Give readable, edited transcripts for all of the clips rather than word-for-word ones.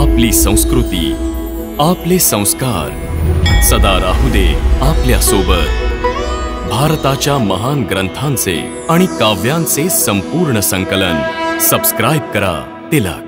आपली संस्कृती, आपले संस्कार सदा राहू दे आपल्या सोबत। भारताच्या महान ग्रंथांचे आणि काव्यांचे संपूर्ण संकलन सबस्क्राइब करा तिलक।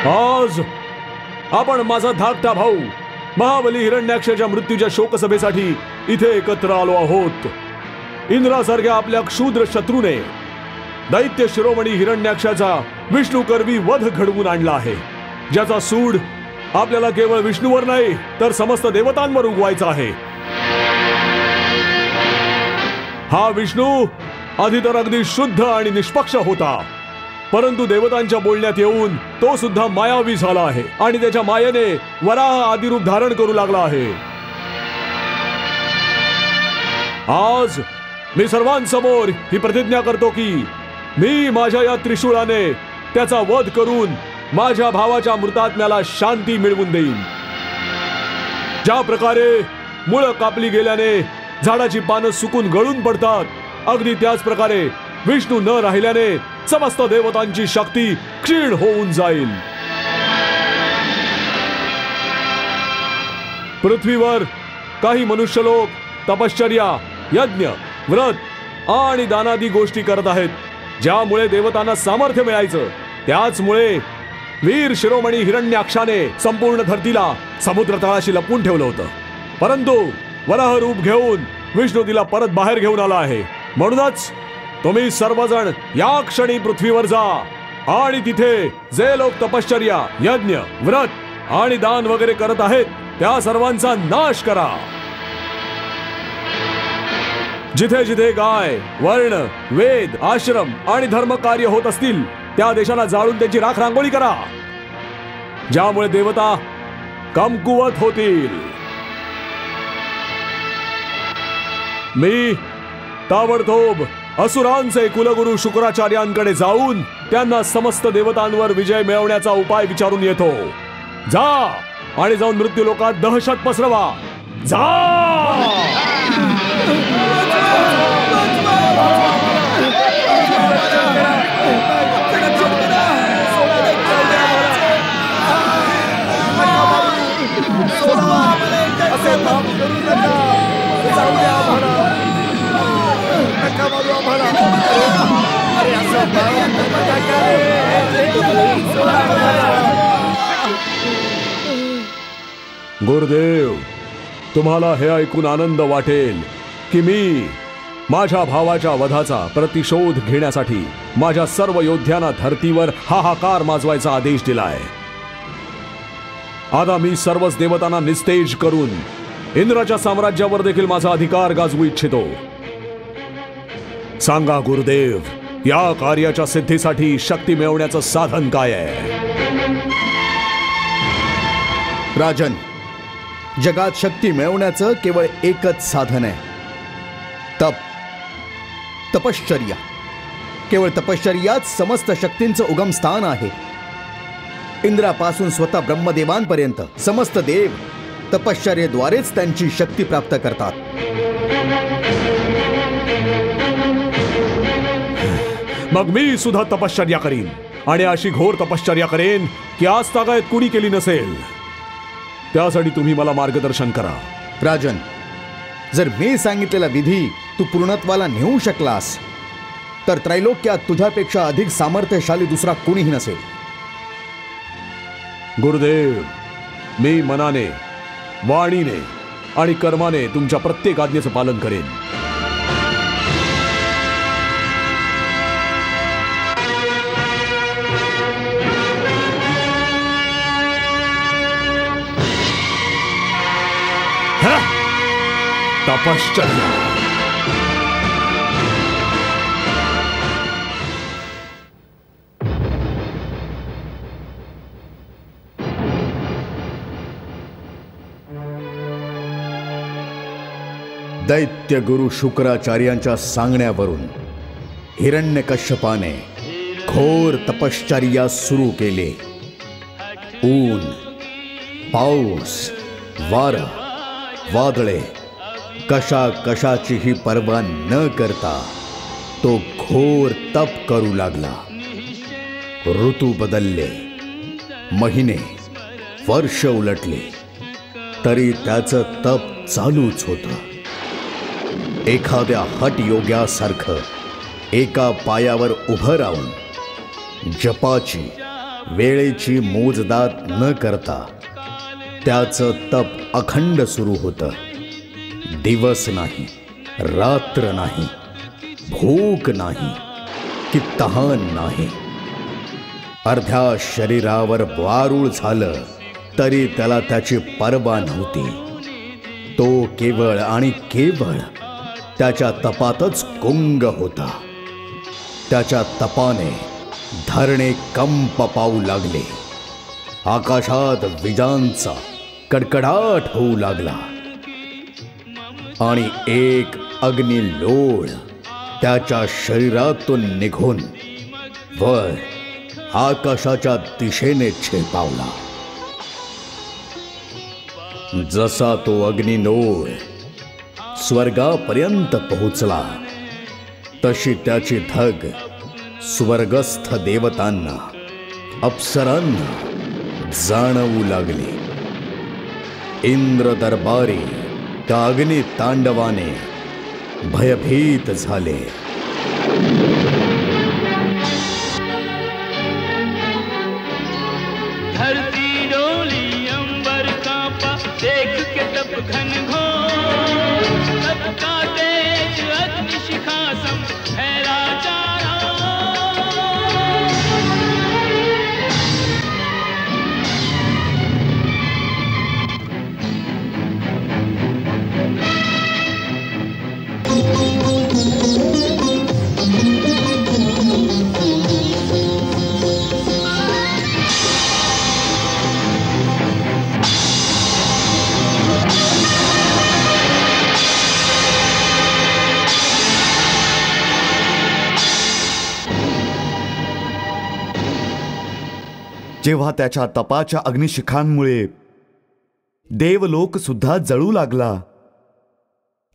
आज आपण माझा धाकटा भाऊ महाबली हिरण्याक्षाच्या मृत्यूच्या शोकसभेसाठी इथे एकत्र आलो आहोत। इंद्रासारख्या आपल्या क्षुद्र शत्रूने दैत्य शिरोमणी हिरण्याक्षाचा विष्णुकर्वी वध घडवून आणला आहे, ज्याचा सूड आपल्याला केवळ विष्णूवर नाही तर समस्त देवतांवर उगवायचा आहे। हा विष्णू आधी तर अगदी शुद्ध आणि निष्पक्ष होता, परंतु देवतांच्या बोलण्यात येऊन तो सुद्धा मायावी झाला आहे आणि त्याच्या मायेने वराह आदी रूप धारण करू लागला आहे। आज मी सर्वांसमोर ही प्रतिज्ञा करतो की मी माझ्या या त्रिशूळाने त्याचा वध करून माझ्या भावाच्या मृतात्म्याला शांती मिळवून देईन। ज्या प्रकारे मुळं कापली गेल्याने झाडाची पानं सुकून गळून पडतात, अगदी त्याच प्रकारे विष्णू न राहिल्याने समस्त देवतांची शक्ती क्षीण होऊन जाईल। पृथ्वीवर काही मनुष्य लोक तपश्चर्या, यज्ञ, व्रत आणि दानादी गोष्टी करत आहेत, ज्यामुळे देवतांना सामर्थ्य मिळायचं। त्याचमुळे वीर शिरोमणी हिरण्याक्षाने संपूर्ण धरतीला समुद्र तळाशी लपवून ठेवलं होतं, परंतु वराह रूप घेऊन विष्णू तिला परत बाहेर घेऊन आला आहे। म्हणूनच तुम्ही सर्वजण या क्षणी पृथ्वीवर जा आणि तिथे जे लोक तपश्चर्या, यज्ञ, व्रत आणि दान वगैरे करत आहेत त्या सर्वांचा नाश करा। जिथे जिथे गाय, वर्ण, वेद, आश्रम आणि धर्म कार्य होत असतील त्या देशाला जाळून त्यांची राख रांगोळी करा, ज्यामुळे देवता कमकुवत होतील। मी ताबडतोब असुरांचे कुलगुरु शुक्राचार्यांकडे जाऊन त्यांना समस्त देवतांवर विजय मिळवण्याचा उपाय विचारून येतो। जा आणि जाऊन मृत्यू लोकात दहशत पसरवा। जा। गुरुदेव, तुम्हाला हे ऐकून आनंद वाटेल की मी माझ्या भावाच्या वधाचा प्रतिशोध घेण्यासाठी माझ्या सर्व योद्ध्यांना धरतीवर हाहाकार माजवायचा आदेश दिलाय। आता मी सर्वच देवतांना निस्तेज करून इंद्राच्या साम्राज्यावर देखील माझा अधिकार गाजवू इच्छितो। सांगा गुरुदेव, या कार्याच्या सिद्धीसाठी शक्ती मिळवण्याचं साधन काय आहे? राजन, जगात शक्ती मिळवण्याचं केवळ एकच साधन आहे, तपश्चर्या। केवळ तपश्चर्याच समस्त शक्तींचं उगमस्थान आहे। इंद्रापासून स्वतः ब्रह्मदेवांपर्यंत समस्त देव तपश्चर्येद्वारेच त्यांची शक्ती प्राप्त करतात। मग मी सुद्धा तपश्चर्या करीन, आणि अशी घोर तपश्चर्या करेन की आज तागायत कुणी केली नसेल। त्यासाठी तुम्ही मला मार्गदर्शन करा। राजन, जर मी सांगितलेला विधी तू पूर्णत्वाला नेऊ शकलास तर त्रैलोक्यात तुझ्यापेक्षा अधिक सामर्थ्यशाली दुसरा कोणीही नसेल। गुरुदेव, मी मनाने, वाणीने आणि कर्माने तुमच्या प्रत्येक आज्ञेचं पालन करेन। तपश्चर्या। दैत्य गुरु शुक्राचार्यांच्या सांगण्यावरून हिरण्यकश्यपाने घोर तपश्चर्या सुरू केली। ऊन, पाऊस, वारा, वादळे कशा कशाचीही पर्वा न करता तो घोर तप करू लागला। ऋतू बदलले, महिने, वर्ष उलटले, तरी त्याचं तप चालूच होतं। एखाद्या हटयोग्यासारखं एका पायावर उभं राहून जपाची, वेळेची मोजदाद न करता त्याचं तप अखंड सुरू होतं। दिवस नाही, रात्र नाही, भूक नाही की तहान नाही। अर्ध्या शरीरावर वारूळ झालं तरी त्याला त्याची पर्वा नव्हती। तो केवळ आणि केवळ त्याच्या तपातच गुंग होता। त्याच्या तपाने धरणे कंप पावू लागले, आकाशात विजांचा कडकडाट होऊ लागला, आणि एक अग्निलोळ त्याच्या शरीरातून निघून वर आकाशाच्या दिशेने झेपावला। जसा तो अग्निलोळ स्वर्गापर्यंत पोहोचला तशी त्याची धग स्वर्गस्थ देवतांना, अप्सरांना जाणवू लागली। इंद्र दरबारी त्या अग्नि तांडवाने भयभीत झाले। धरती डोली, अंबर कांपा, देख के तप घनघोर, तप का तेज अग्निशिखा सम फैला चारा। जेव्हा त्याच्या तपाच्या अग्निशिखांमुळे देवलोक सुद्धा जळू लागला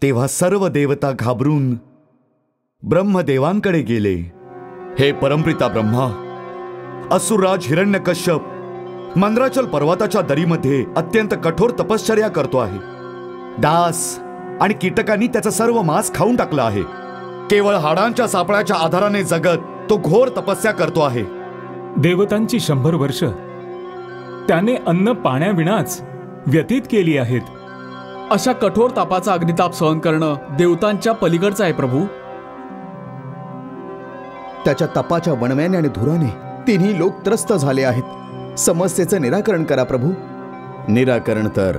तेव्हा सर्व देवता घाबरून ब्रह्मदेवांकडे गेले। हे परमपिता ब्रह्मा, असुरराज हिरण्यकश्यप मंद्राचल पर्वताच्या दरीमध्ये अत्यंत कठोर तपश्चर्या करतो आहे। डास आणि कीटकांनी त्याचा सर्व मांस खाऊन टाकला आहे। केवळ हाडांच्या सापळ्याच्या आधाराने जगत तो घोर तपस्या करतो आहे। देवतांची 100 वर्ष त्याने अन्न पाण्याविनाच व्यतीत केली आहेत, अशा कठोर तापाचा अग्निताप सहन करणं देवतांच्या पलीकडचं आहे प्रभू. त्याच्या तपाच्या वणव्याने आणि धुराने तिन्ही लोक त्रस्त झाले आहेत. समस्येचं निराकरण करा प्रभू. निराकरण तर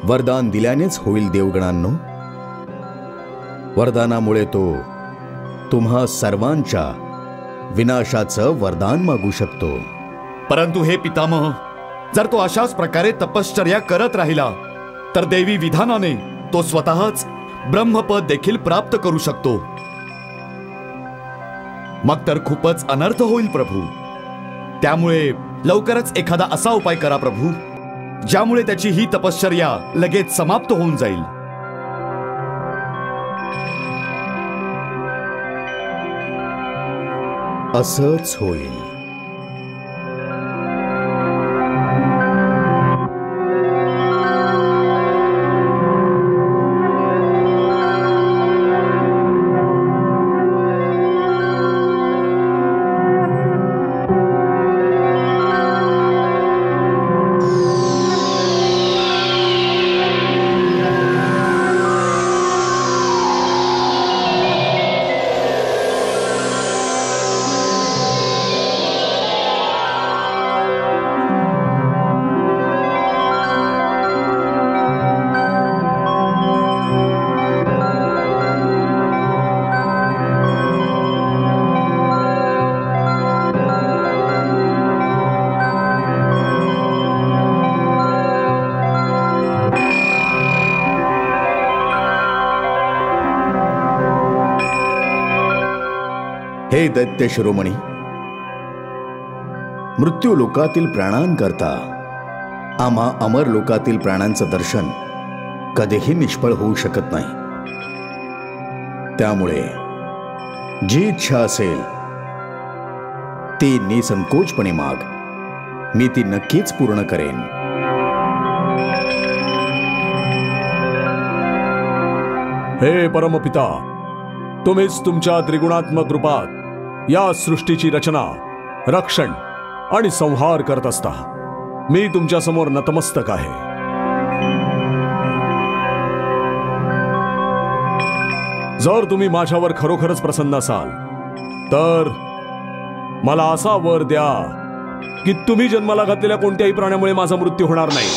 वरदान दिल्यानेच होईल देवगणांनो. वरदानामुळे तो तुम्हा सर्वांच्या विनाशाचं वरदान मागू शकतो. परंतु हे पितामह, जर तो अशाच प्रकारे तपश्चर्या करत राहिला तर देवी विधानाने तो स्वतःच ब्रह्मपद देखील प्राप्त करू शकतो. मग तर खूपच अनर्थ होईल प्रभू. त्यामुळे लवकरच एखादा असा उपाय करा प्रभू, ज्यामुळे त्याची ही तपश्चर्या लगेच समाप्त होऊन जाईल. असंच होईल. हे दैत्य शिरोमणी, मृत्यू लोकातील प्राणांकरता आम्हा अमर लोकातील प्राणांचं दर्शन कधीही निष्फळ होऊ शकत नाही. त्यामुळे जी इच्छा असेल ती निसंकोचपणे माग. मी ती नक्कीच पूर्ण करेन. हे परमपिता, तुम्हीच तुमच्या त्रिगुणात्मक रूपात या सृष्टीची रचना, रक्षण आणि संहार करत असता. मी तुमच्या समोर नतमस्तक आहे. जर तुम्ही माझ्यावर खरोखरच प्रसन्न असाल तर मला असा वर द्या की तुम्ही जन्माला घातलेल्या कोणत्याही प्राण्यामुळे माझा मृत्यू होणार नाही.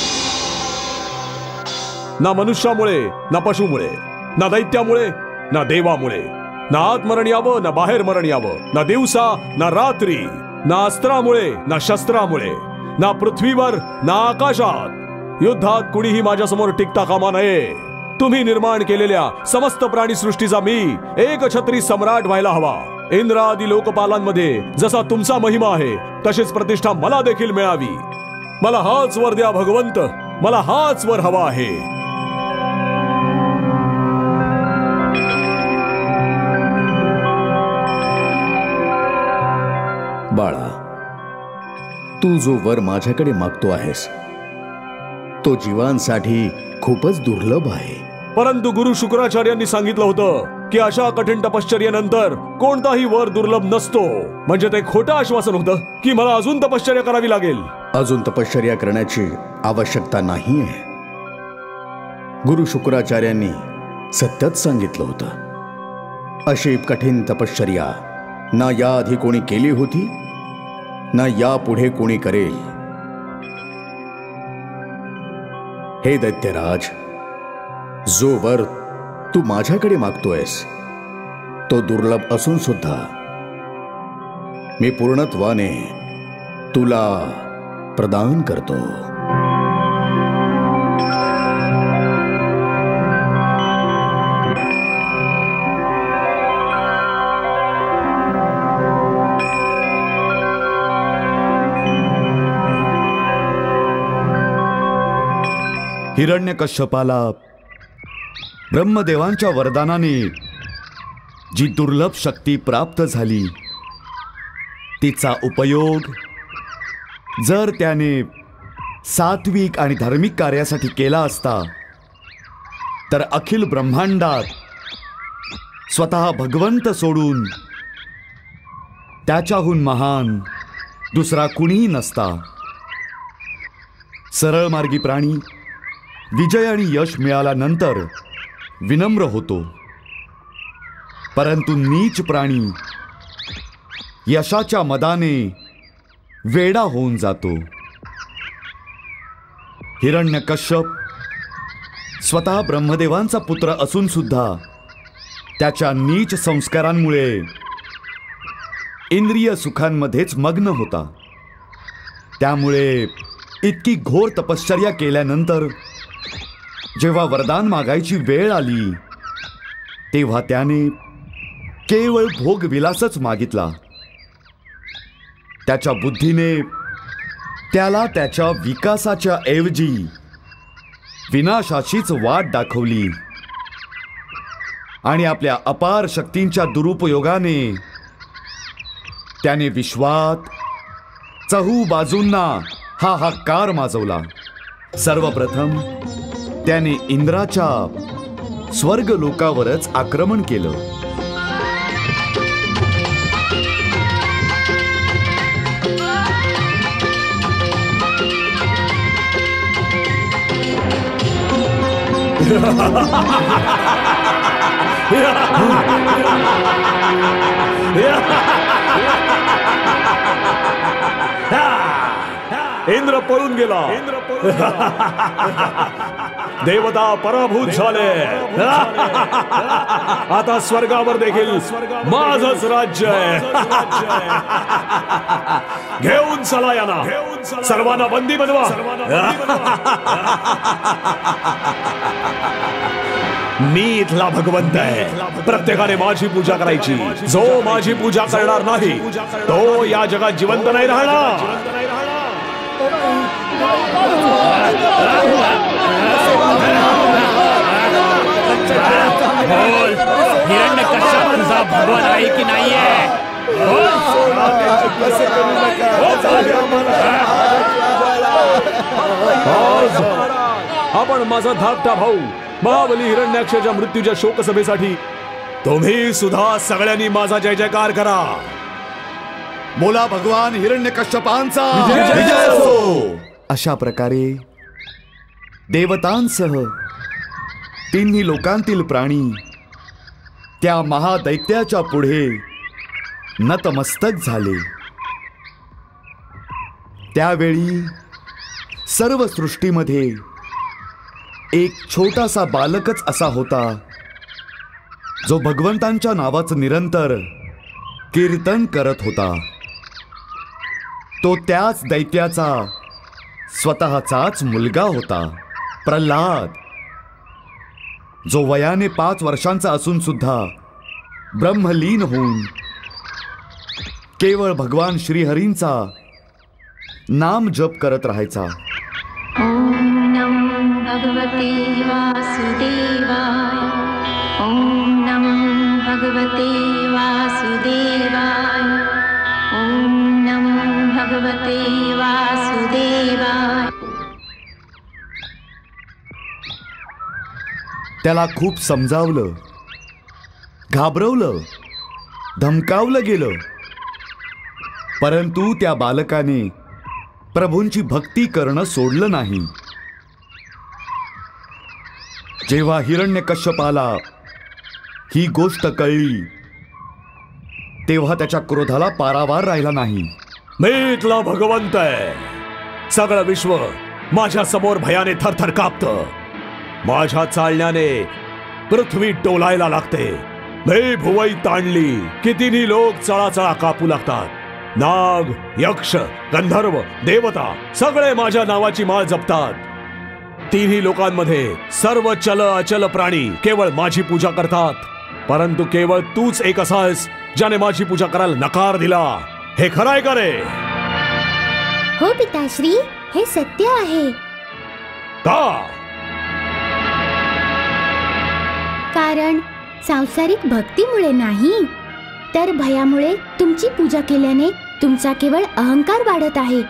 ना मनुष्यामुळे, ना पशुमुळे, ना दैत्यामुळे, ना देवामुळे. ना आत मरण यावं, ना बाहेर मरण यावं. ना दिवसा, ना रात्री. ना अस्त्रामुळे, ना शस्त्रामुळे. ना पृथ्वीवर, ना आकाशात. युद्धात कुणीही माझ्या समोर टिकता कामा नये. तुम्ही निर्माण केलेल्या समस्त प्राणी सृष्टीचा मी एक छत्री सम्राट व्हायला हवा. इंद्रादी लोकपालांमध्ये जसा तुमचा महिमा आहे तशीच प्रतिष्ठा मला देखील मिळावी. मला हाच वर द्या भगवंत. मला हाच वर हवा आहे. बाळा, तू जो वर माझ्याकडे मागतो आहेस तो जीवांसाठी खूपच दुर्लभ आहे. परंतु गुरु शुक्राचार्यांनी सांगितलं होतं की अशा कठीण तपश्चर्येनंतर कोणताही वर दुर्लभ नसतो. म्हणजे ते खोटं आश्वासन होतं की मला अजून तपश्चर्या करावी लागेल. अजून तपश्चर्या करण्याची आवश्यकता नाहीये. गुरु शुक्राचार्यांनी सत्यच सांगितलं होतं. अशी कठीण तपश्चर्या ना याआधी कोणी केली होती, ना यापुढे कोणी करेल. हे दैत्यराज, जो वर तू माझ्याकडे मागतोयस तो दुर्लभ असून सुद्धा मी पूर्णत्वाने तुला प्रदान करतो. हिरण्यकश्यपाला ब्रह्मदेवांच्या वरदानाने जी दुर्लभ शक्ती प्राप्त झाली तिचा उपयोग जर त्याने सात्विक आणि धार्मिक कार्यासाठी केला असता तर अखिल ब्रह्मांडात स्वतः भगवंत सोडून त्याच्याहून महान दुसरा कुणीही नसता. सरळ मार्गी प्राणी विजय आणि यश मिळाल्यानंतर विनम्र होतो, परंतु नीच प्राणी यशाच्या मदाने वेडा होऊन जातो. हिरण्यकश्यप स्वतः ब्रह्मदेवांचा पुत्र असून सुद्धा त्याच्या नीच संस्कारांमुळे इंद्रिय सुखांमध्येच मग्न होता. त्यामुळे इतकी घोर तपश्चर्या केल्यानंतर जेव्हा वरदान मागायची वेळ आली तेव्हा त्याने केवळ भोगविलासच मागितला. त्याच्या बुद्धीने त्याला त्याच्या विकासाच्या ऐवजी विनाशाचीच वाट दाखवली आणि आपल्या अपार शक्तींच्या दुरुपयोगाने त्याने विश्वात चहूबाजूंना हाहाकार माजवला. सर्वप्रथम त्याने इंद्राच्या स्वर्गलोकावरच आक्रमण केलं. इंद्र पळून गेला. देवता पराभूत झाले. आता स्वर्गावर देखील माझंच राज्य आहे. घेऊन चला यांना, सर्वांना बंदी बनवा. मी इथला भगवंत आहे. प्रत्येकाने माझी पूजा करायची. जो माझी पूजा करणार नाही तो या जगात जिवंत नाही राहणार. हिरण्यकश्यप तुझा भगवान आहे की नाहीये? आपण माझा धाकटा भाऊ महाबली हिरण्याक्षाच्या मृत्यूच्या शोकसभेसाठी तुम्ही सुद्धा सगळ्यांनी माझा जय जयकार करा. बोला भगवान हिरण्यकश्यपांचा विजय असो. अशा प्रकारे देवतांसह तिन्ही लोकांतील प्राणी त्या महादैत्याच्या पुढे नतमस्तक झाले. त्यावेळी सर्व सृष्टीमध्ये एक छोटासा बालकच असा होता जो भगवंतांच्या नावाचं निरंतर कीर्तन करत होता. तो त्याच दैत्याचा स्वतःचाच मुलगा होता, प्रल्हाद, जो वयाने 5 वर्षांचा असून सुद्धा ब्रह्मलीन होऊन केवळ भगवान श्रीहरींचा नाम जप करत राहायचा. ओम नमो भगवते वासुदेवाय. ओम नमो भगवते वासुदेवाय. ओम नमो भगवते वासुदेवाय. त्याला खूप समजावलं, घाबरवलं, धमकावलं गेलं, परंतु त्या बालकाने प्रभूंची भक्ती करणं सोडलं नाही. जेव्हा हिरण्यकश्यपाला ही गोष्ट कळली तेव्हा त्याच्या क्रोधाला पारावार राहिला नाही. मी इथला भगवंत आहे. सगळं विश्व माझ्या समोर भयाने थरथर कापतं. माझ्या चालण्याने पृथ्वी डोलायला लागते. मी भुवई ताणली की तिन्ही लोक चळाचळा कापू लागतात. नाग, यक्ष, गंधर्व, देवता सगळे माझ्या नावाची माळ जपतात. तिन्ही लोकांमध्ये सर्व चल अचल प्राणी केवळ माझी पूजा करतात. परंतु केवळ तूच एक असास ज्याने माझी पूजा करायला नकार दिला. हे खरं आहे का रे? हो पिताश्री, हे सत्य आहे. का? कारण सांसारिक भक्तीमुळे नाही, तर भयामुळे तुमची पूजा केल्याने तुमचा केवळ अहंकार वाढत आहे.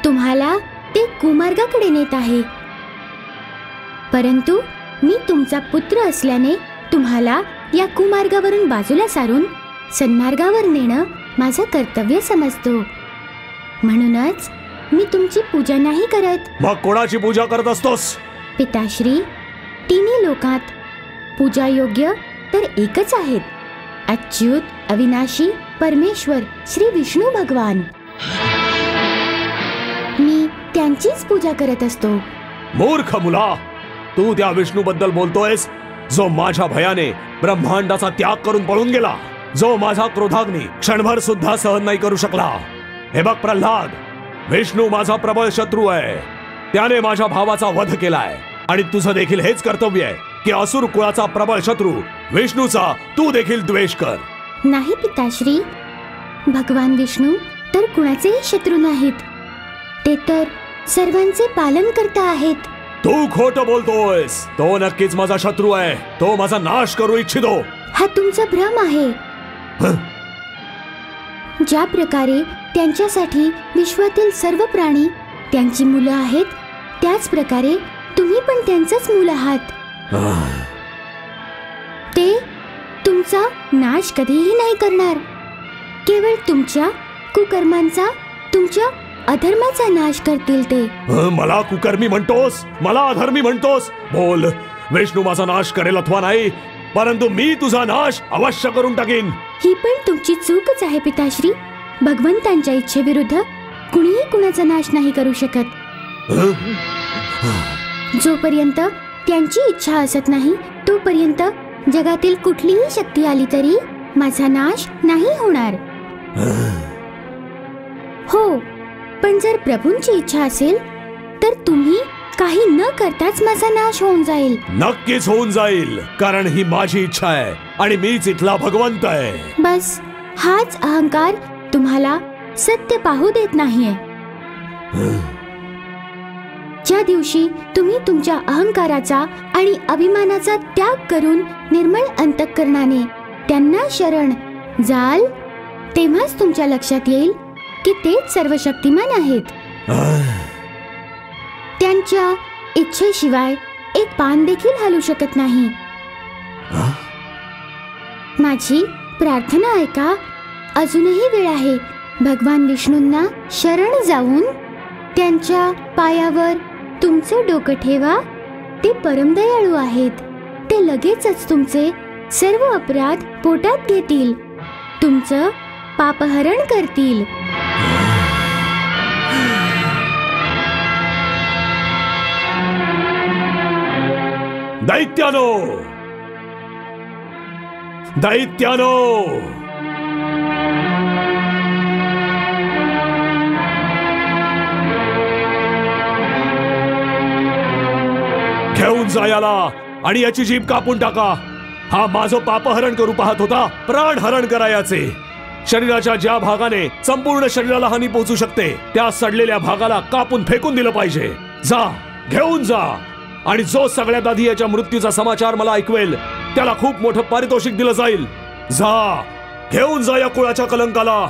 तुम्हाला ते कुमार्गाकडे नेत आहे. परंतु मी तुमचा पुत्र असल्याने तुम्हाला या कुमार्गावरून बाजूला सारून सन्मार्गावर नेणं माझं कर्तव्य समजतो. म्हणूनच मी तुमची पूजा नाही करत. मग कोणाची पूजा करत असतोस? पिताश्री, तिन्ही लोकात पूजा योग्य तर एकच आहेत, अच्युत, अविनाशी, परमेश्वर श्री विष्णू भगवान. मी त्यांचीच पूजा करत असतो. मूर्ख मुला, तू त्या विष्णू बद्दल बोलतोयस जो माझ्या भयाने ब्रह्मांडाचा त्याग करून पळून गेला, जो माझा क्रोधाग्नी क्षणभर सुद्धा सहन नाही करू शकला. हे बघ प्रल्हाद, विष्णू माझा प्रबळ शत्रू आहे. त्याने माझ्या भावाचा वध केलाय आणि तुझं देखील हेच कर्तव्य आहे की असुर कुळाचा प्रबळ शत्रू विष्णूचा तू देखील द्वेष कर. नाही पिताश्री, भगवान विष्णू तर कुणाचेही शत्रू नाहीत. ते तर सर्वांचे पालन करता आहेत. तू खोटं बोलतोयस. तो नक्कीच माझा शत्रू आहे. तो माझा नाश करू इच्छितो. हा तुमचा भ्रम आहे. ज्या प्रकारे त्यांच्यासाठी विश्वातील सर्व प्राणी त्यांची मुलं आहेत, त्याच प्रकारे तुम्ही पण त्यांचंच मूल आहात. ते तुमचा नाश कधीही नाही करणार. केवळ तुमच्या कुकर्मांचा, तुमच्या अधर्माचा नाश करतील ते. मला कुकर्मी म्हणतोस? मला अधर्मी म्हणतोस? बोल, विष्णू माझा नाश करेल अथवा नाही, परंतु मी तुझा नाश अवश्य करून टाकीन. ही पण तुमची चूकच आहे पिताश्री. भगवंतांच्या इच्छेविरुद्ध कुणीही कुणाचा नाश नाही करू शकत. जोपर्यंत त्यांची इच्छा असत नाही तोपर्यंत जगातील कुठलीही शक्ती आली तरी माझा नाश नाही होणार. हो, पण जर प्रभूंची इच्छा असेल तर तुम्ही काही न करताच माझा नाश होऊन जाईल. नक्कीच होऊन जाईल, कारण ही माझी इच्छा आहे आणि मीच इथला भगवंत आहे. बस हाच अहंकार तुम्हाला सत्य पाहू देत नाहीये. ज्या दिवशी तुम्ही तुमच्या अहंकाराचा आणि अभिमानाचा त्याग करून निर्मळ अंतःकरणाने त्यांना शरण जाल, तेव्हाच तुमच्या लक्षात येईल की तेच सर्व शक्तिमान आहेत. त्यांच्या इच्छेशिवाय एक पान देखील हलू शकत नाही. माझी प्रार्थना ऐका. अजूनही वेळ आहे. भगवान विष्णूंना शरण जाऊन त्यांच्या पायावर तुमचं डोकं ठेवा. ते परमदयाळू आहेत. ते लगेचच तुमचे सर्व अपराध पोटात घेतील, तुमचं पापहरण करतील. दैत्यानो, दैत्यानो, घेऊन जा याला आणि याची जीभ कापून टाका. हा माझं पापहरण करू पाहत होता, प्राणहरण करा याचे. शरीराच्या ज्या भागाने संपूर्ण शरीराला हानी पोहोचू शकते त्या सडलेल्या भागाला कापून फेकून दिलं पाहिजे. जा, घेऊन जा. आणि जो सगळ्यात आधी याच्या मृत्यूचा समाचार मला ऐकवेल त्याला खूप मोठं पारितोषिक दिलं जाईल. जा, घेऊन जा या कुळाच्या कलंकाला.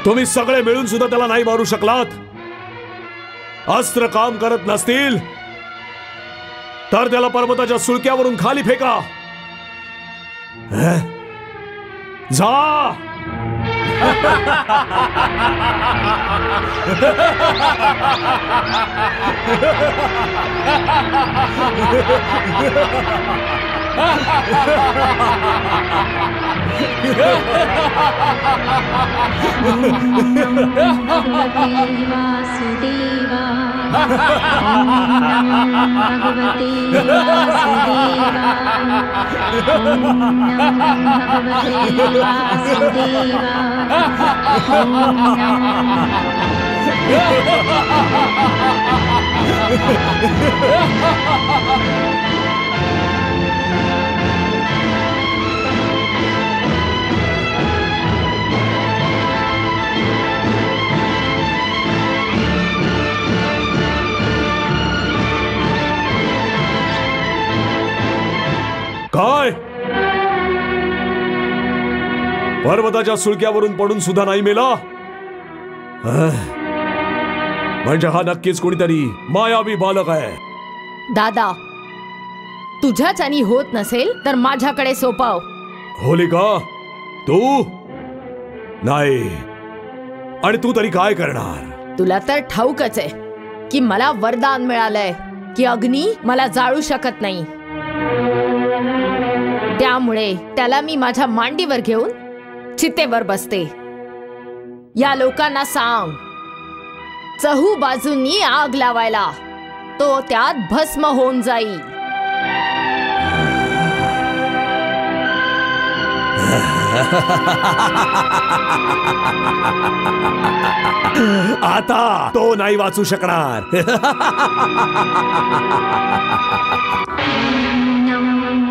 तुम्ही सगळे मिळून सुद्धा त्याला नाही मारू शकलात. अस्त्र काम करत नसतील तर त्याला पर्वताच्या सुळक्यावरून खाली फेका. जा. भगवते वासुदेवाय ओम नमो भगवते वासुदेवाय ओम नमो भगवते वासुदेवाय ओम नमो काय पर्वताच्या सुळक्यावरून पडून सुद्धा नाही मेला? म्हणजे हा नक्कीच कोणीतरी मायावी बालक आहे. दादा, तुझ्याच आणि होत नसेल तर माझ्याकडे सोपव. होलिका, तू नाही. आणि तू तरी काय करणार? तुला तर ठाऊकच आहे की मला वरदान मिळालंय की अग्नी मला जाळू शकत नाही. त्यामुळे त्याला मी माझ्या मांडीवर घेऊन चितेवर बसते. या लोकांना सांग, चहू बाजूंनी आग लावायला. तो त्यात भस्म होऊन जाईल. आता तो नाही वाचू शकणार.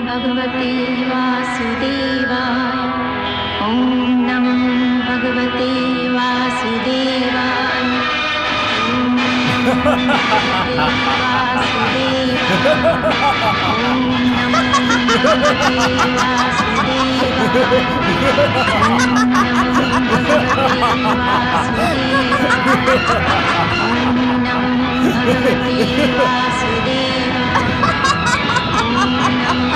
भगवते वासुदेवाय ओम नमो भगवते वासुदेवाय ओम नमो भगवते वासुदेवाय ओम नमो भगवते वासुदेवाय ओम नमो भगवते वासुदेवाय ओम नमो भगवते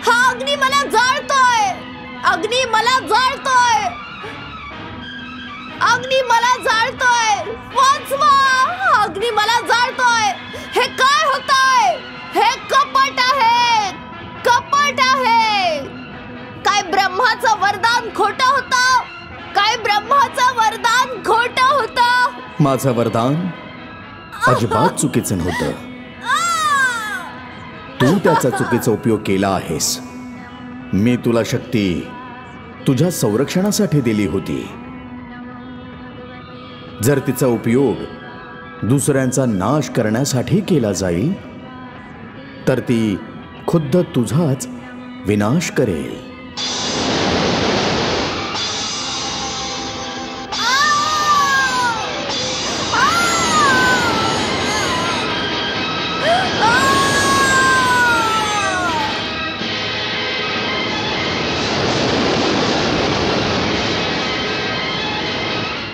हा अग्नी मला जाळतोय. अग्नी मला जाळतोय. अग्नी मला जाळतोय. वाचवा. अग्नी मला जाळतोय. हे काय होतंय? हे कपट आहे. कपट आहे. काय ब्रह्माचं वरदान खोटं होतं? काय ब्रह्माचं वरदान खोटं होतं? माझं वरदान अजिबात चुकीचं नव्हतं. तू त्याचा चुकीचा उपयोग केला आहेस. मी तुला शक्ती तुझ्या संरक्षणासाठी दिली होती. जर तिचा उपयोग दुसऱ्यांचा नाश करण्यासाठी केला जाईल तर ती खुद्द तुझाच विनाश करेल.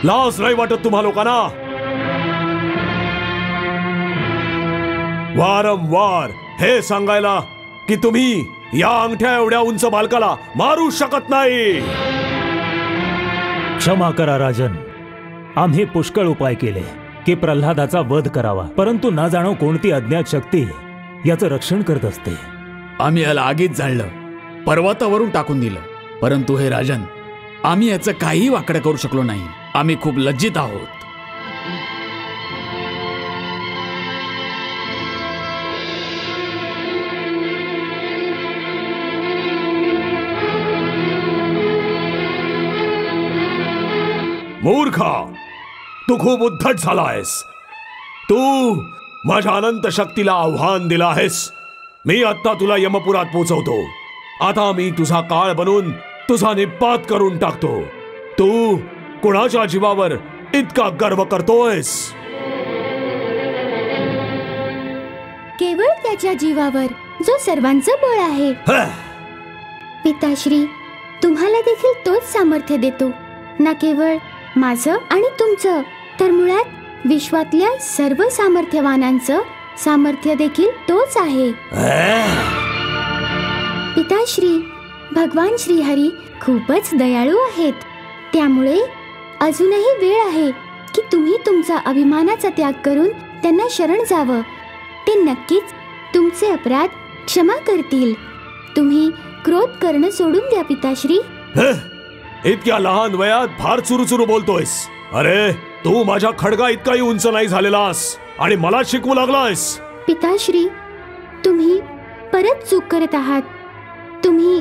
लाज नाही वाटत तुम्हा लोकांना? वारंवार हे सांगायला की तुम्ही या अंगठ्या एवढ्या उंच बालकाला मारू शकत नाही. क्षमा करा राजन. आम्ही पुष्कळ उपाय केले की प्रल्हादाचा वध करावा, परंतु न जाणो कोणती अज्ञात शक्ती याचं रक्षण करत असते. आम्ही याला आगीत जाळलं, पर्वतावरून टाकून दिलं, परंतु हे राजन, आम्ही याचं काहीही वाकडं करू शकलो नाही. आम्ही खूप लज्जित आहोत. मूर्खा, तू खूप उद्धट झाला आहेस. तू माझ्या अनंत शक्तीला आव्हान दिला आहेस. मी आता तुला यमपुरात पोचवतो. आता मी तुझा काळ बनून तुझा निपात करून टाकतो. तू कुणाच्या जीवावर इतका गर्व करतोयस? केवळ त्याच्या जीवावर जो सर्वांचं बळ आहे. पिताश्री, तुम्हाला देखील तोच सामर्थ्य देतो. ना केवळ माझं आणि तुमचं, तर मुळात विश्वातल्या सर्व सामर्थ्यवानांचं सामर्थ्य देखील तोच आहे. पिताश्री, भगवान श्रीहरी खूपच दयाळू आहेत. त्यामुळे अजूनही वेळ आहे की तुम्ही तुमचा अभिमानाचा त्याग करून त्यांना शरण जावं. ते नक्कीच तुमचे अपराध क्षमा करतील. तुम्ही क्रोध करणं सोडून द्या पिताश्री. इतक्या लहान वयात फार चुरूचुरू बोलतोयस. अरे तू माझ्या खडगा इतकाही उंच नाही झालेलास आणि मला शिकवू लागलायस. पिताश्री, तुम्ही परत चूक करत आहात. तुम्ही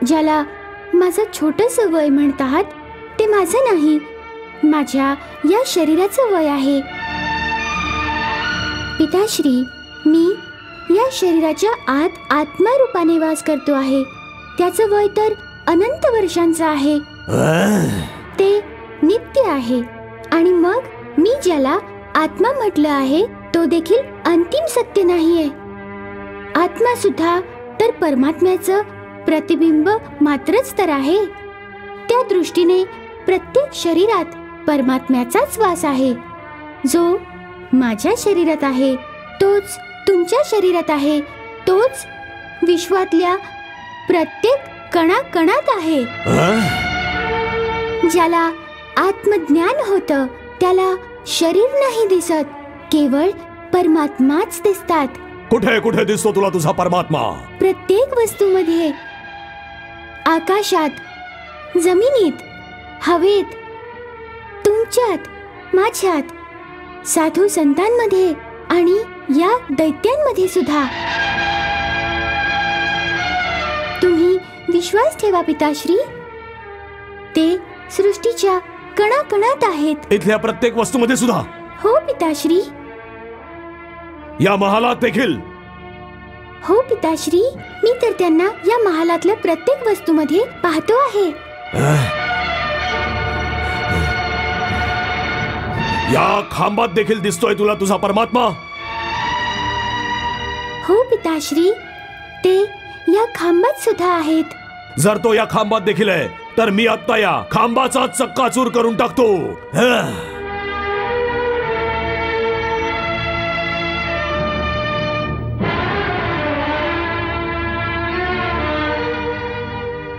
ज्याला माझं छोटंसं वय म्हणत आहात ते माझं नाही, माझ्या या शरीराचं वय आहे. पिताश्री, मी या शरीराच्या आत आत्मारूपाने वास करतो आहे. त्याचं वय तर अनंत वर्षांचं आहे. ते नित्य आहे. आणि मग मी ज्याला आत्मा म्हटलं आहे तो देखील अंतिम सत्य नाहीये. आत्मा सुद्धा तर परमात्म्याचं प्रतिबिंब मात्रच तर आहे. त्या दृष्टीने प्रत्येक शरीरात परमात्म्याचाच वास आहे. जो माझ्या शरीरात आहे तोच तुमच्या शरीरात आहे. तोच विश्वातल्या प्रत्येक कणाकणात आहे. ज्याला आत्मज्ञान होतं त्याला शरीर नाही दिसत, केवळ परमात्माच दिसतात. कुठे कुठे दिसतो तुला तुझा परमात्मा? प्रत्येक वस्तूमध्ये, आकाशात, जमिनीत, हवेत, तुमच्यात, माझ्यात, साधू संतांमध्ये आणि या दैत्यांमध्ये सुद्धा. तुम्ही विश्वास ठेवा पिताश्री. ते सृष्टीच्या कणाकणात आहेत. इथल्या प्रत्येक वस्तूमध्ये सुद्धा? हो पिताश्री. या महालात देखील? हो पिताश्री. मी तर त्यांना या महालातल्या प्रत्येक वस्तूमध्ये पाहतो आहे. या खांबात देखील दिसतोय तुला तुझा परमात्मा? हो पिताश्री, ते या खांबात सुद्धा आहेत. जर तो या खांबात देखील आहे तर मी आता या खांबाचा चक्काचूर करून टाकतो.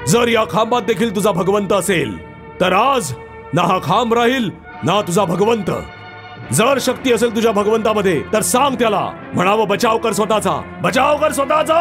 जर या खांबात देखील तुझा भगवंत असेल तर आज ना हा खांब राहील ना तुझा भगवंत. जर शक्ती असेल तुझ्या भगवंतामध्ये तर सांग त्याला, म्हणावं बचाव कर स्वतःचा, बचाव कर स्वतःचा.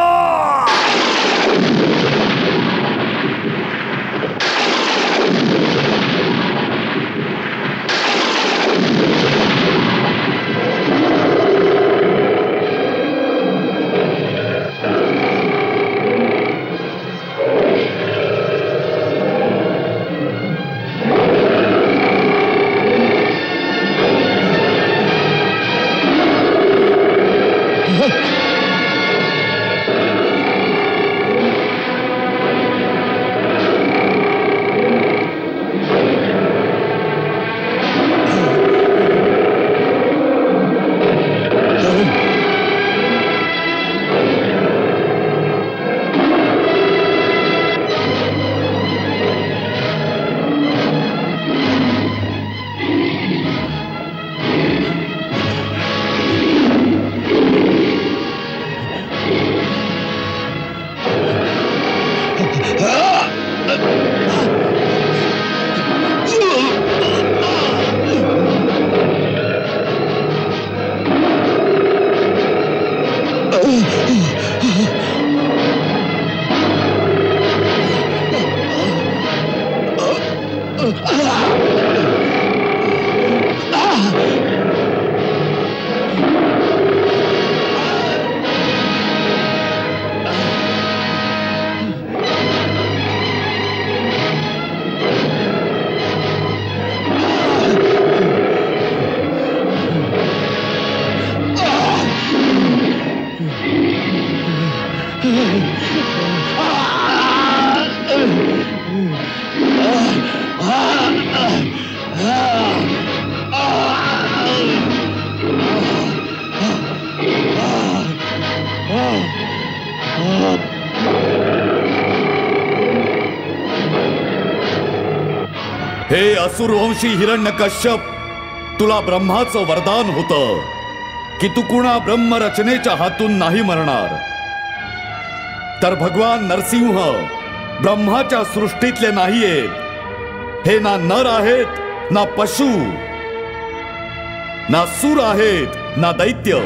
हे असुरवंशी हिरण्यकश्यप, तुला ब्रह्माचं वरदान होतं की तू कुणा ब्रह्मरचनेच्या हातून नाही मरणार. तर भगवान नरसिंह ब्रह्माच्या सृष्टीतले नाहीयेत. हे ना नर आहेत ना पशु, ना सूर आहेत ना दैत्य.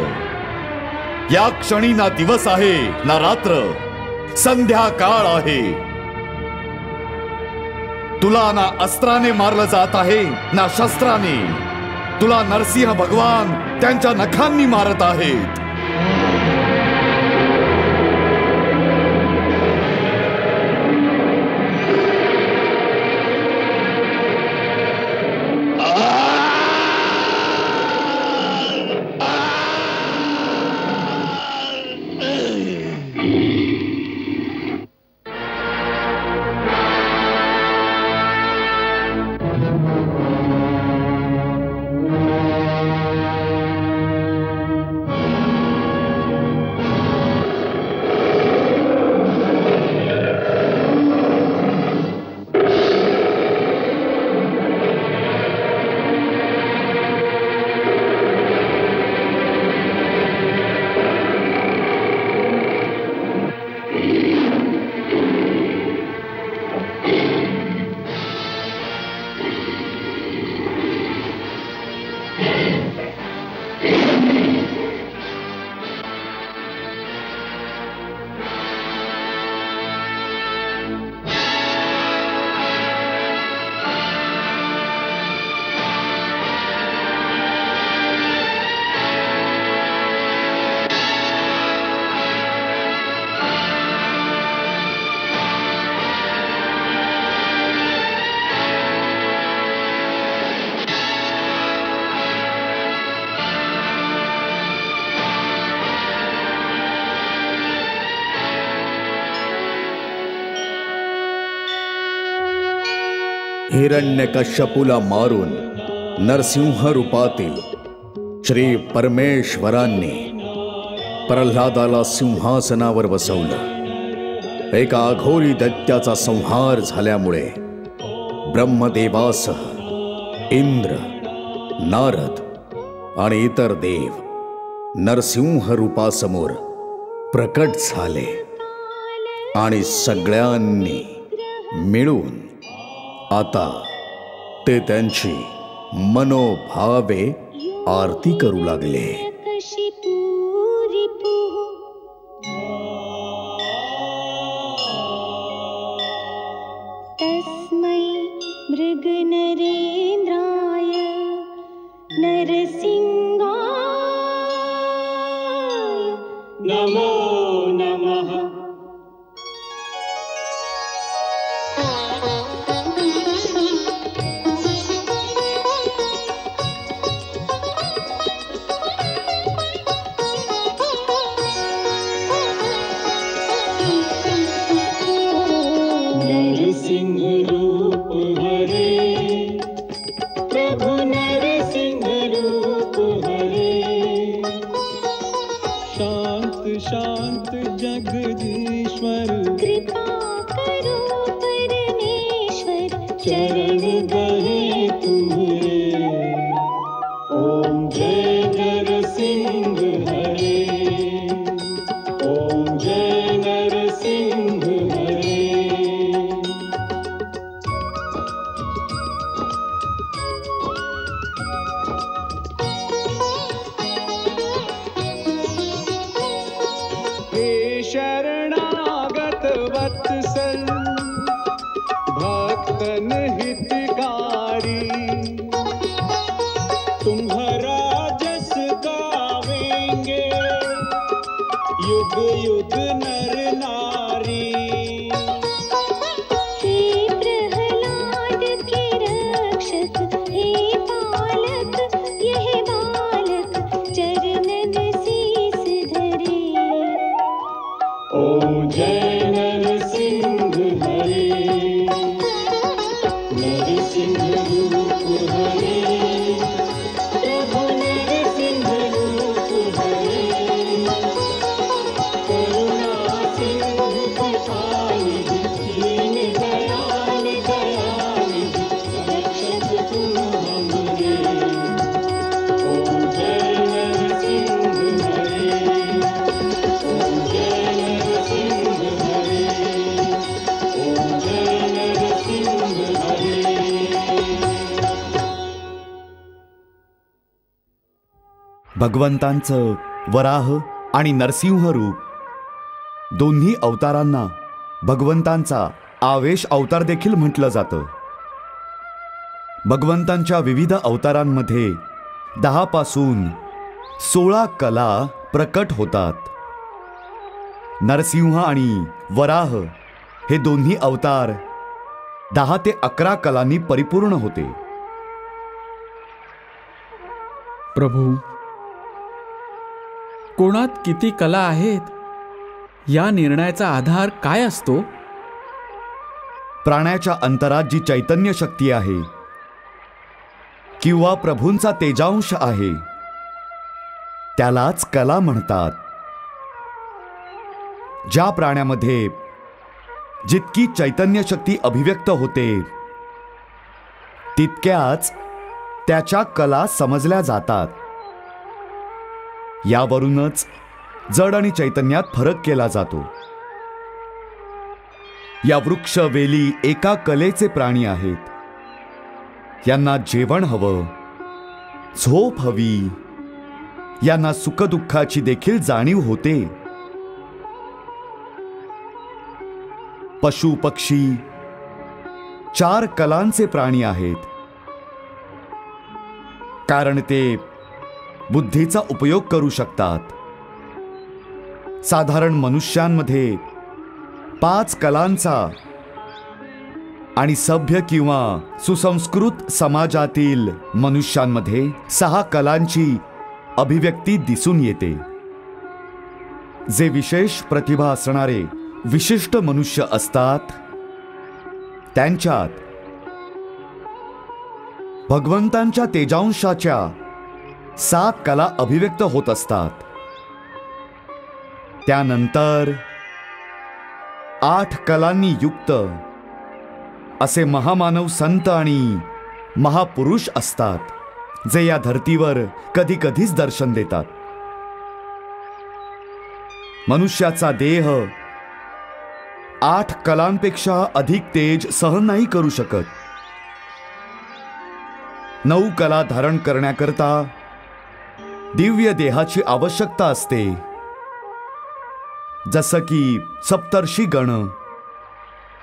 या क्षणी ना दिवस आहे ना रात्र, संध्याकाळ आहे. तुला ना अस्त्राने मारलं जात आहे ना शस्त्राने. तुला नरसिंह भगवान त्यांच्या नखांनी मारत आहेत. हिरण्यकश्यपूला मारून नरसिंह रूपातील श्री परमेश्वरांनी प्रल्हादाला सिंहासनावर बसवलं. एका अघोरी दैत्याचा संहार झाल्यामुळे ब्रह्मदेवासह इंद्र, नारद आणि इतर देव नरसिंह रूपासमोर प्रकट झाले आणि सगळ्यांनी मिळून आता ते त्यांची मनोभावे आरती करू लागले. तस्मै मृगनरेन्द्राय नरसिंहाय नमो नमः. नरसिंह रूप हरे, प्रभु नरसिंह रूप हरे. शांत शांत जगदीश्वर, कृपा करो परमेश्वर, चरण गहे तुम्हारे. ओम जय नरसिंह हरे, ओम जय नरसिंह हरे. शरणागत वत्सल, भक्तन हितकारी, तुम्हारा जस गावेंगे युग युग नर नारी. हे प्रहलाद के रक्षक, हे पालक यह बालक, चरणन शीस धरे. ओम जय नरसिंह हरे, नरसिंह रूप हरे, प्रभु नरसिंह रूप हरे. करुणा सिंधु कृपानिधि, दीन दयाल दयानिधि, रक्षक तुम हमरे. ओम जय नरसिंह हरे, ओम जय नरसिंह हरे. भगवंतांचं वराह आणि नरसिंह रूप दोन्ही अवतारांना भगवंतांचा आवेश अवतार देखील म्हटलं जातं. भगवंतांच्या विविध अवतारांमध्ये 10 पासून 16 कला प्रकट होतात. नरसिंह आणि वराह हे दोन्ही अवतार 10 ते 11 कलांनी परिपूर्ण होते. प्रभू, कोणात किती कला आहेत या निर्णयाचा आधार काय असतो? प्राण्याच्या अंतरात जी चैतन्य शक्ती आहे किंवा प्रभूंचा तेजांश आहे त्यालाच कला म्हणतात. ज्या प्राण्यामध्ये जितकी चैतन्य शक्ती अभिव्यक्त होते तितक्याच त्याच्या कला समजल्या जातात. यावरूनच जड आणि चैतन्यात फरक केला जातो. या वृक्ष वेली एका कलेचे प्राणी आहेत. यांना जेवण हवं, झोप हवी, यांना सुखदुःखाची देखील जाणीव होते. पशु पक्षी 4 कलांचे प्राणी आहेत, कारण ते बुद्धीचा उपयोग करू शकतात. साधारण मनुष्यांमध्ये 5 कलांचा आणि सभ्य किंवा सुसंस्कृत समाजातील मनुष्यांमध्ये 6 कलांची अभिव्यक्ती दिसून येते. जे विशेष प्रतिभा असणारे विशिष्ट मनुष्य असतात त्यांच्यात भगवंतांच्या तेजांशाच्या 7 कला अभिव्यक्त होत असतात. त्यानंतर 8 कलांनी युक्त असे महामानव संत आणि महापुरुष असतात, जे या धर्तीवर कधी कधीच दर्शन देतात. मनुष्याचा देह 8 कलांपेक्षा अधिक तेज सहन नाही करू शकत. 9 कला धारण करण्याकरता दिव्य देहाची आवश्यकता असते. जसं की सप्तर्षी गण,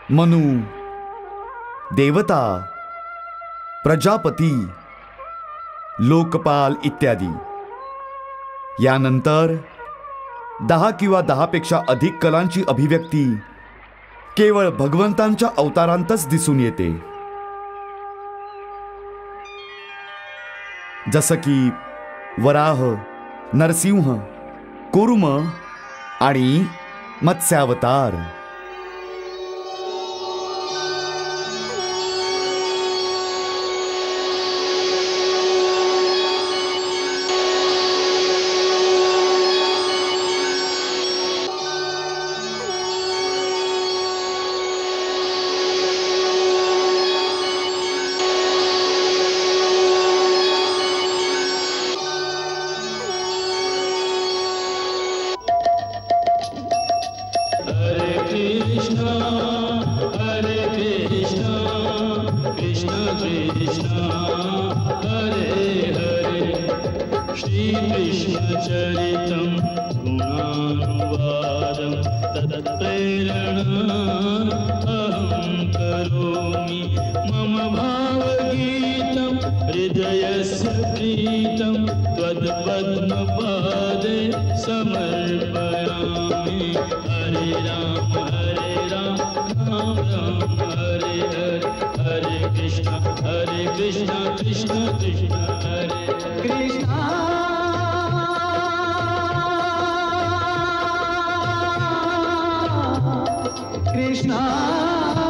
मनु, देवता, प्रजापती, लोकपाल इत्यादी. यानंतर 10 किंवा 10 पेक्षा अधिक कलांची अभिव्यक्ती केवळ भगवंतांच्या अवतारांतच दिसून येते. जसं की वराह, नरसिंह, कूर्म आणि मत्स्यावतार. Krishna